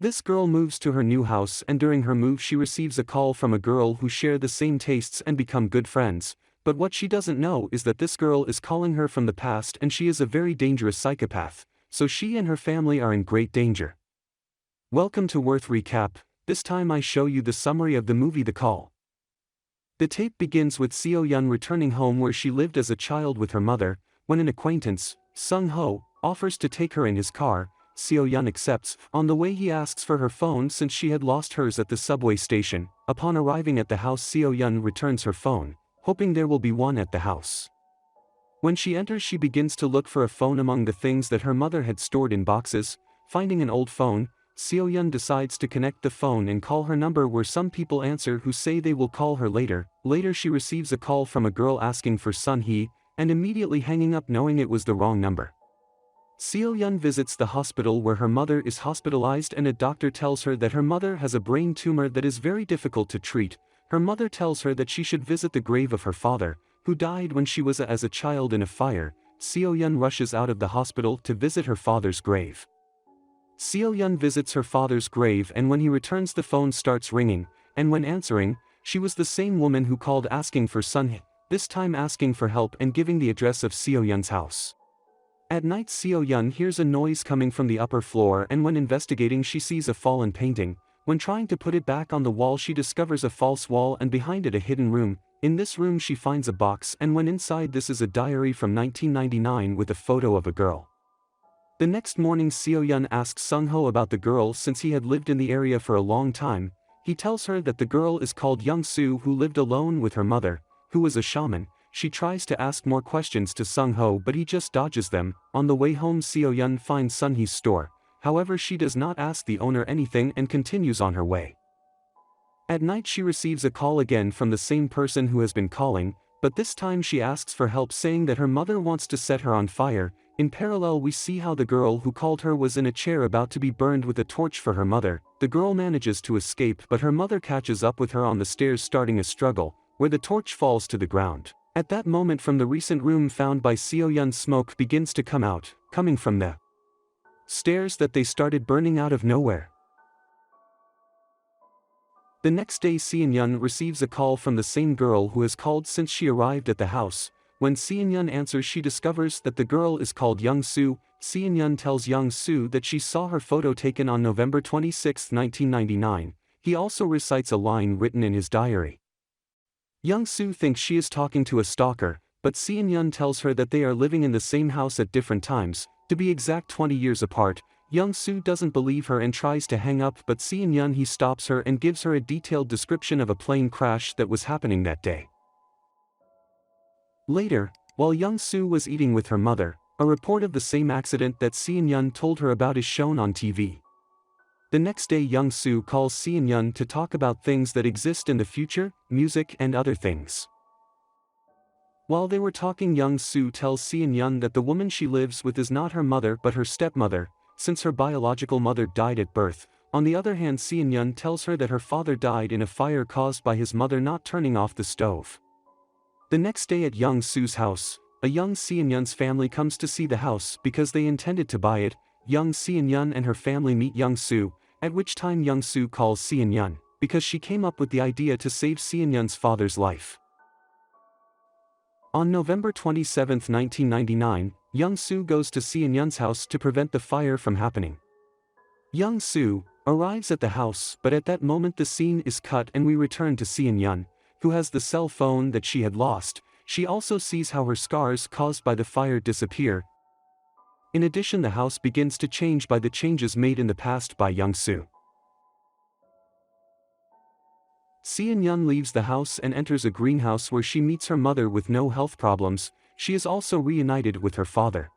This girl moves to her new house, and during her move she receives a call from a girl who share the same tastes and become good friends, but what she doesn't know is that this girl is calling her from the past and she is a very dangerous psychopath, so she and her family are in great danger. Welcome to Worth Recap. This time I show you the summary of the movie The Call. The tape begins with Seo-yeon returning home where she lived as a child with her mother, when an acquaintance, Sung-ho, offers to take her in his car. Seo-yeon accepts. On the way he asks for her phone since she had lost hers at the subway station. Upon arriving at the house, Seo-yeon returns her phone, hoping there will be one at the house. When she enters, she begins to look for a phone among the things that her mother had stored in boxes. Finding an old phone, Seo-yeon decides to connect the phone and call her number, where some people answer who say they will call her later. Later she receives a call from a girl asking for Sun-hee, and immediately hanging up knowing it was the wrong number. Seo-yeon visits the hospital where her mother is hospitalized, and a doctor tells her that her mother has a brain tumor that is very difficult to treat. Her mother tells her that she should visit the grave of her father, who died when she was as a child in a fire. Seo-yeon rushes out of the hospital to visit her father's grave. Seo-yeon visits her father's grave, and when he returns the phone starts ringing, and when answering, she was the same woman who called asking for Sun-hee, this time asking for help and giving the address of Seo-yeon's house. At night Seo-yeon hears a noise coming from the upper floor, and when investigating she sees a fallen painting. When trying to put it back on the wall she discovers a false wall and behind it a hidden room. In this room she finds a box, and when inside this is a diary from 1999 with a photo of a girl. The next morning Seo-yeon asks Sung-ho about the girl since he had lived in the area for a long time. He tells her that the girl is called Young-soo, who lived alone with her mother, who was a shaman. She tries to ask more questions to Sung-ho but he just dodges them. On the way home Seo-yeon finds Sun-hee's store, however she does not ask the owner anything and continues on her way. At night she receives a call again from the same person who has been calling, but this time she asks for help, saying that her mother wants to set her on fire. In parallel we see how the girl who called her was in a chair about to be burned with a torch for her mother. The girl manages to escape but her mother catches up with her on the stairs, starting a struggle, where the torch falls to the ground. At that moment from the recent room found by Seo-yeon smoke begins to come out, coming from the stairs that they started burning out of nowhere. The next day Seo-yeon receives a call from the same girl who has called since she arrived at the house. When Seo-yeon answers she discovers that the girl is called Young-soo. Seo-yeon tells Young-soo that she saw her photo taken on November 26, 1999. He also recites a line written in his diary. Young-soo thinks she is talking to a stalker, but Seo-yeon tells her that they are living in the same house at different times, to be exact 20 years apart. Young-soo doesn't believe her and tries to hang up, but Seo-yeon stops her and gives her a detailed description of a plane crash that was happening that day. Later, while Young-soo was eating with her mother, a report of the same accident that Seo-yeon told her about is shown on TV. The next day Young-soo calls Seo-yeon to talk about things that exist in the future, music and other things. While they were talking, Young-soo tells Seo-yeon that the woman she lives with is not her mother but her stepmother, since her biological mother died at birth. On the other hand, Seo-yeon tells her that her father died in a fire caused by his mother not turning off the stove. The next day at Young-soo's house, a young Seo-yeon's family comes to see the house because they intended to buy it. Young Seo-yeon and her family meet Young-soo, at which time Young-soo calls Seo-yeon, because she came up with the idea to save Seo-yeon's father's life. On November 27, 1999, Young-soo goes to Seo-yeon's house to prevent the fire from happening. Young-soo arrives at the house, but at that moment the scene is cut and we return to Seo-yeon, who has the cell phone that she had lost. She also sees how her scars caused by the fire disappear. In addition, the house begins to change by the changes made in the past by Young-soo. Seo-yeon leaves the house and enters a greenhouse where she meets her mother with no health problems. She is also reunited with her father.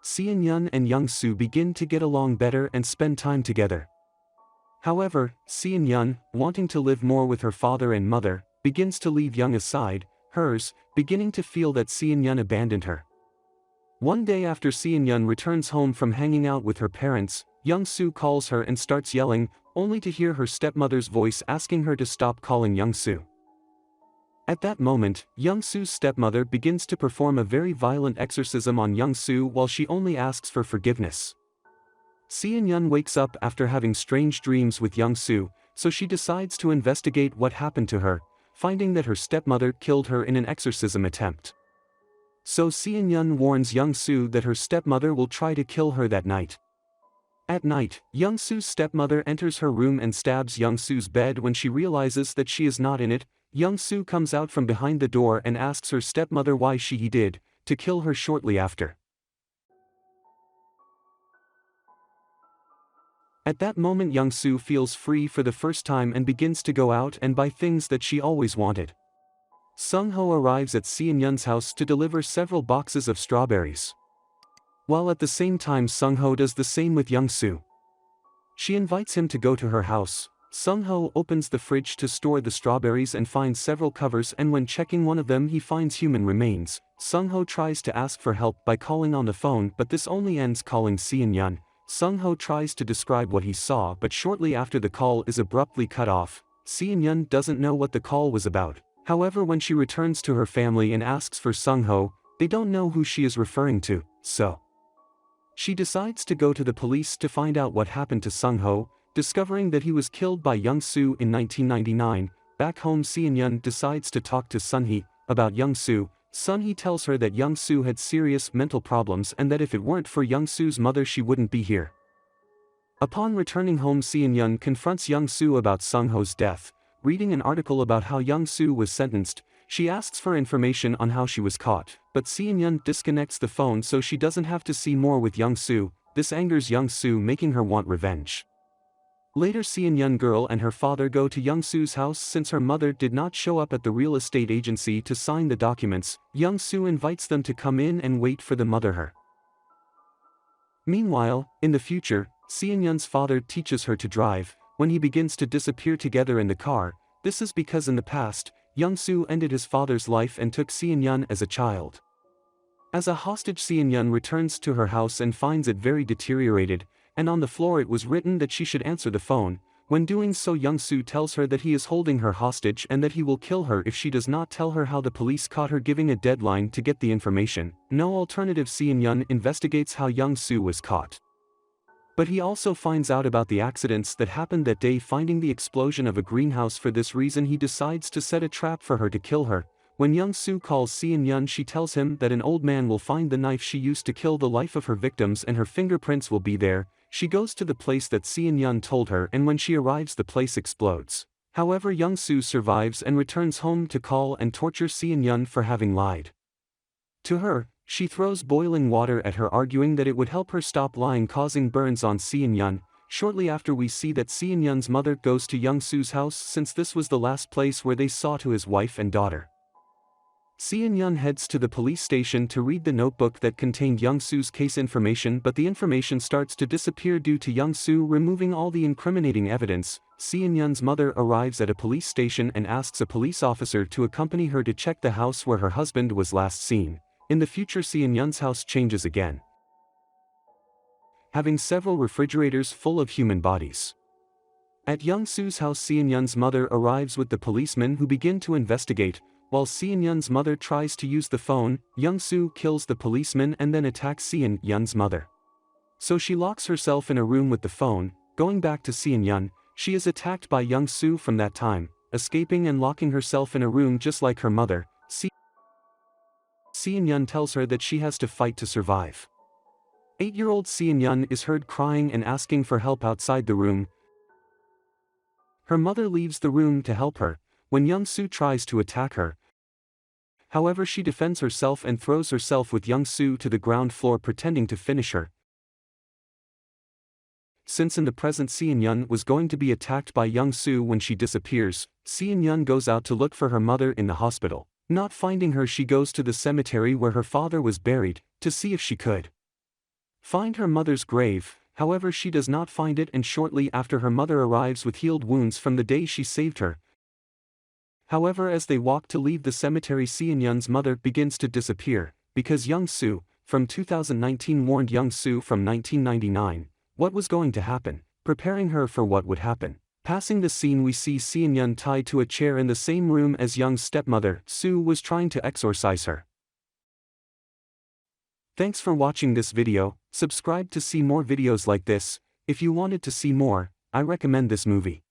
Seo-yeon and Young-soo begin to get along better and spend time together. However, Seo-yeon, wanting to live more with her father and mother, begins to leave Young aside, hers, beginning to feel that Seo-yeon abandoned her. One day after Seo-yeon returns home from hanging out with her parents, Young-soo calls her and starts yelling, only to hear her stepmother's voice asking her to stop calling Young-soo. At that moment, Young-soo's stepmother begins to perform a very violent exorcism on Young-soo while she only asks for forgiveness. Si-Yun wakes up after having strange dreams with Young-soo, so she decides to investigate what happened to her, finding that her stepmother killed her in an exorcism attempt. So Si-Yun warns Young-soo that her stepmother will try to kill her that night. At night, Young-soo's stepmother enters her room and stabs Young-soo's bed. When she realizes that she is not in it, Young-soo comes out from behind the door and asks her stepmother why he did to kill her shortly after. At that moment Young-soo feels free for the first time and begins to go out and buy things that she always wanted. Sung-ho arrives at Si-Yun's house to deliver several boxes of strawberries. While at the same time Sung-ho does the same with Young-soo. She invites him to go to her house. Sung-ho opens the fridge to store the strawberries and finds several covers, and when checking one of them he finds human remains. Sung-ho tries to ask for help by calling on the phone, but this only ends calling Si-Yun. Sung-ho tries to describe what he saw, but shortly after the call is abruptly cut off. Si-Yun doesn't know what the call was about. However, when she returns to her family and asks for Sung-ho, they don't know who she is referring to, so she decides to go to the police to find out what happened to Sung-ho, discovering that he was killed by Young-soo in 1999. Back home Si-Yun decides to talk to Sun-hee about Young-soo. Sun-hee tells her that Young-soo had serious mental problems and that if it weren't for Young-soo's mother she wouldn't be here. Upon returning home Si-Yun confronts Young-soo about Sung-ho's death. Reading an article about how Young-soo was sentenced, she asks for information on how she was caught, but Si-Yun disconnects the phone so she doesn't have to see more with Young-soo. This angers Young-soo, making her want revenge. Later Si-Yun girl and her father go to Young-soo's house since her mother did not show up at the real estate agency to sign the documents. Young-soo invites them to come in and wait for the mother. Meanwhile, in the future, Si-Yun's father teaches her to drive. When he begins to disappear together in the car, this is because in the past, Young-soo ended his father's life and took Si-Yun as a child. As a hostage, Si-Yun returns to her house and finds it very deteriorated, and on the floor it was written that she should answer the phone. When doing so, Young-soo tells her that he is holding her hostage and that he will kill her if she does not tell her how the police caught her, giving a deadline to get the information. No alternative. Si-Yun investigates how Young-soo was caught. But he also finds out about the accidents that happened that day, finding the explosion of a greenhouse. For this reason he decides to set a trap for her to kill her. When Young-soo calls Si-Yun, she tells him that an old man will find the knife she used to kill the life of her victims and her fingerprints will be there. She goes to the place that Si-Yun told her, and when she arrives the place explodes. However, Young-soo survives and returns home to call and torture Si-Yun for having lied to her. She throws boiling water at her, arguing that it would help her stop lying, causing burns on Si-Yun. Shortly after we see that Si-Yun's mother goes to Young-soo's house since this was the last place where they saw to his wife and daughter. Si-Yun heads to the police station to read the notebook that contained Young-soo's case information, but the information starts to disappear due to Young-soo removing all the incriminating evidence. Si-Yun's mother arrives at a police station and asks a police officer to accompany her to check the house where her husband was last seen. In the future, Si-Yun's house changes again, having several refrigerators full of human bodies. At Young-soo's house, Si-Yun's mother arrives with the policemen who begin to investigate. While Si-Yun's mother tries to use the phone, Young-soo kills the policeman and then attacks Si-Yun's mother. So she locks herself in a room with the phone. Going back to Si-Yun, she is attacked by Young-soo from that time, escaping and locking herself in a room just like her mother. Si-Yun tells her that she has to fight to survive. 8-year-old Si-Yun is heard crying and asking for help outside the room. Her mother leaves the room to help her when Young-soo tries to attack her. However, she defends herself and throws herself with Young-soo to the ground floor, pretending to finish her. Since in the present Si-Yun was going to be attacked by Young-soo when she disappears, Si-Yun goes out to look for her mother in the hospital. Not finding her, she goes to the cemetery where her father was buried, to see if she could find her mother's grave. However, she does not find it, and shortly after her mother arrives with healed wounds from the day she saved her. However, as they walk to leave the cemetery, Si-Yun's mother begins to disappear, because Young-soo, from 2019, warned Young-soo from 1999 what was going to happen, preparing her for what would happen. Passing the scene, we see Si-Yun tied to a chair in the same room as Young's stepmother. Soo was trying to exorcise her. Thanks for watching this video. Subscribe to see more videos like this. If you wanted to see more, I recommend this movie.